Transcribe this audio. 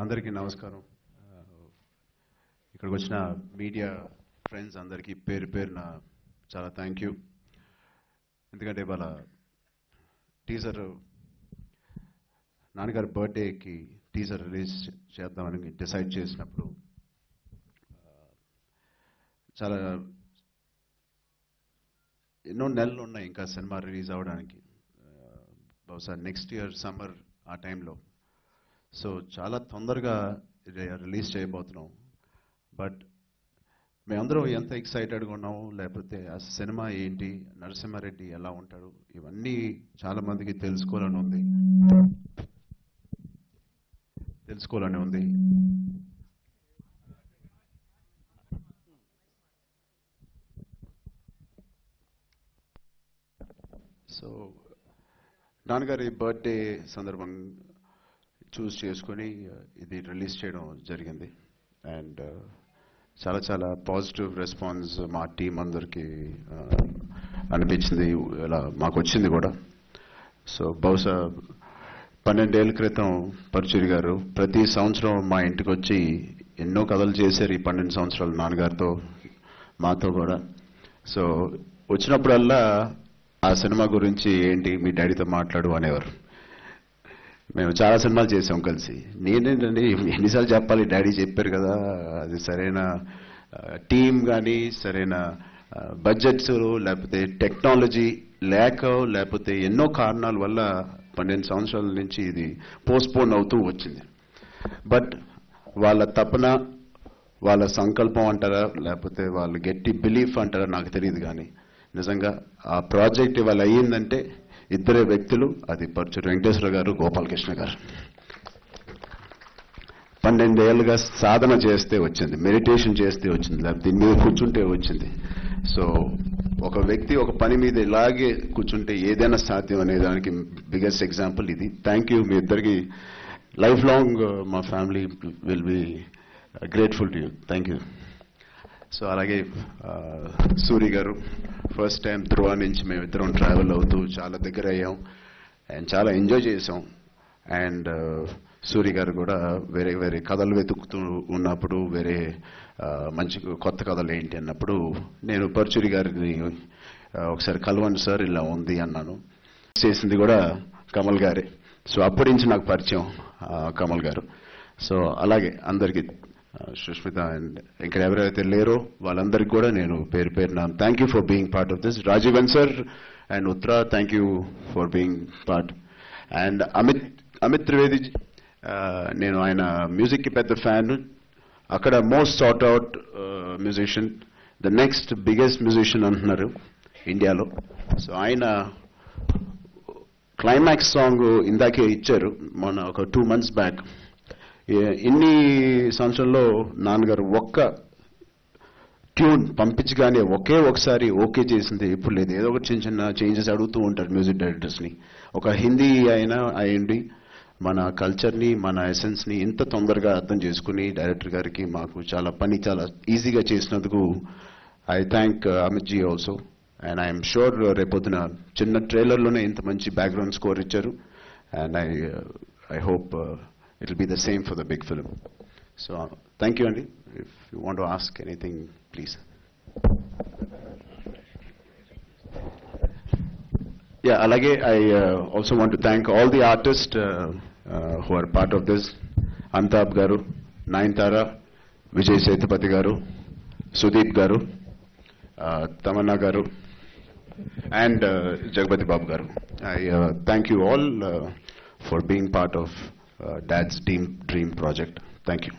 అందరికీ నమస్కారం. ఇక్కడికి వచ్చిన మీడియా ఫ్రెండ్స్ అందరికీ పేరు పేరున చాలా థ్యాంక్ యూ. ఎందుకంటే వాళ్ళ టీజర్ నాన్నగారి బర్త్డేకి టీజర్ రిలీజ్ చేద్దామని డిసైడ్ చేసినప్పుడు చాలా ఎన్నో నెలలు ఉన్నాయి ఇంకా సినిమా రిలీజ్ అవ్వడానికి, బహుశా నెక్స్ట్ ఇయర్ సమ్మర్ ఆ టైంలో. సో చాలా తొందరగా రిలీజ్ చేయబోతున్నాం. బట్ మేమందరం ఎంత ఎక్సైటెడ్గా ఉన్నాము, లేకపోతే ఆ సినిమా ఏంటి, నరసింహారెడ్డి ఎలా ఉంటాడు, ఇవన్నీ చాలా మందికి తెలుసుకోవాలని ఉంది. సో నాన్నగారి బర్త్డే సందర్భంగా చూస్ చేసుకొని ఇది రిలీజ్ చేయడం జరిగింది. అండ్ చాలా చాలా పాజిటివ్ రెస్పాన్స్ మా టీం అందరికీ అనిపించింది, ఇలా మాకు వచ్చింది కూడా. సో బహుశా 12 ఏళ్ల క్రితం పరుచూరి గారు ప్రతి సంవత్సరం మా ఇంటికి వచ్చి ఎన్నో కథలు చేశారు ఈ 12 సంవత్సరాలు నాన్నగారితో, మాతో కూడా. సో వచ్చినప్పుడల్లా ఆ సినిమా గురించి ఏంటి మీ డాడీతో మాట్లాడు అనేవారు. మేము చాలా సినిమాలు చేసాం కలిసి. నేనేంటండి ఎన్నిసార్లు చెప్పాలి, డాడీ చెప్పారు కదా, అది సరైన టీం కానీ సరైన బడ్జెట్స్ లేకపోతే టెక్నాలజీ లేకపోతే ఎన్నో కారణాల వల్ల 12 సంవత్సరాల నుంచి ఇది పోస్ట్పోన్ అవుతూ వచ్చింది. బట్ వాళ్ళ తపన, వాళ్ళ సంకల్పం అంటారా లేకపోతే వాళ్ళ గట్టి బిలీఫ్ అంటారా నాకు తెలియదు, కానీ నిజంగా ఆ ప్రాజెక్ట్ ఇవాళ అయ్యిందంటే ఇద్దరే వ్యక్తులు, అది పరుచూరి వెంకటేశ్వర గారు, గోపాలకృష్ణ గారు. 12 ఏళ్ళుగా సాధన చేస్తే వచ్చింది, మెడిటేషన్ చేస్తే వచ్చింది, లేకపోతే దీని మీద కూర్చుంటే వచ్చింది. సో ఒక వ్యక్తి ఒక పని మీద ఇలాగే కూర్చుంటే ఏదైనా సాధ్యం అనే దానికి బిగ్గెస్ట్ ఎగ్జాంపుల్ ఇది. థ్యాంక్ యూ మీ ఇద్దరికి. లైఫ్ లాంగ్ మా family will be grateful to you. Thank you. So అలాగే సూరి గారు, ఫస్ట్ టైం ధ్రువ నుంచి మేమిద్దరం ట్రావెల్ అవుతూ చాలా దగ్గర అయ్యాం అండ్ చాలా ఎంజాయ్ చేసాం. అండ్ సూరి గారు కూడా వేరే వేరే కథలు వెతుకుతూ ఉన్నప్పుడు, వేరే మంచి కొత్త కథలు ఏంటి అన్నప్పుడు నేను పరుచూరి గారిని ఒకసారి కలవండి సార్ ఇలా ఉంది అన్నాను. చేసింది కూడా కమల్ గారే. సో అప్పటి నుంచి నాకు పరిచయం కమల్ గారు. సో అలాగే అందరికీ సుష్మిత అండ్ ఇక్కడ ఎవరైతే లేరో వాళ్ళందరికీ కూడా నేను పేరు పేరున thank you for being part of this. Rajeevan sir and Uttara, thank you for being part. And Amit Trivedi, నేను ఆయన మ్యూజిక్కి పెద్ద ఫ్యాన్. అక్కడ most sort out musician, the next biggest musician అంటున్నారు ఇండియాలో. సో ఆయన క్లైమాక్స్ సాంగ్ ఇందాకే ఇచ్చారు మొన్న ఒక 2 months బ్యాక్. ఇన్ని సంవత్సరంలో నాన్నగారు ఒక్క ట్యూన్ పంపించగానే ఒకసారి ఓకే చేసింది ఇప్పుడు లేదు. ఏదో ఒక చిన్న చిన్న చేంజెస్ అడుగుతూ ఉంటారు మ్యూజిక్ డైరెక్టర్స్ని. ఒక హిందీ అయినా అయ్యండి, మన కల్చర్ని మన ఎసెన్స్ని ఇంత తొందరగా అర్థం చేసుకుని డైరెక్టర్ గారికి మాకు చాలా ఈజీగా చేసినందుకు I thank Amit ji also. And I'm sure రేపొద్దున చిన్న ట్రైలర్లోనే ఇంత మంచి బ్యాక్గ్రౌండ్ స్కోర్ ఇచ్చారు. And I hope it will be the same for the big film. So thank you, Andy. If you want to ask anything, please. Yeah, alage I also want to thank all the artists who are part of this. Antab garu, Nayanthara, Vijay Sethupathi garu, Sudeep garu, Tamanna garu, and Jagpati Babu garu. I thank you all for being part of Dad's Dream Project. Thank you.